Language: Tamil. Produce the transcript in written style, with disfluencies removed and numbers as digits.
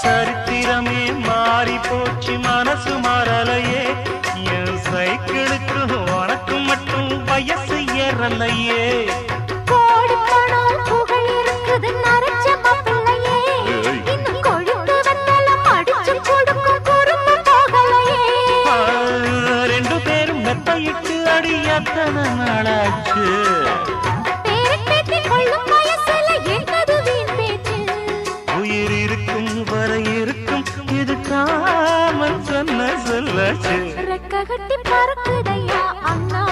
சரித்திரமே மாறி போச்சு மனசு மாறலையே என் சைக்கிளுக்கு உனக்கு மட்டும் வயசு ஏறலையே கோடி பணம் புகழ் இருக்குது நரைச்ச மாப்பிள்ளையே இன்னும் கொழுந்து வெத்தலம் அடிச்சு கொடுக்கும் குறும்பு போகலையே ரெண்டு பேரும் மெத்தையிட்டு அடியத்தன நாளாச்சு பேரப்பேத்தி கொள்ளும் வயசுல என்னது வீண் பேச்சு உயிர் இருக்கும் வரை இருக்கும் இது காமன் சொன்ன சொல்லாச்சு ரெக்க கட்டி பறக்குதையா அண்ணா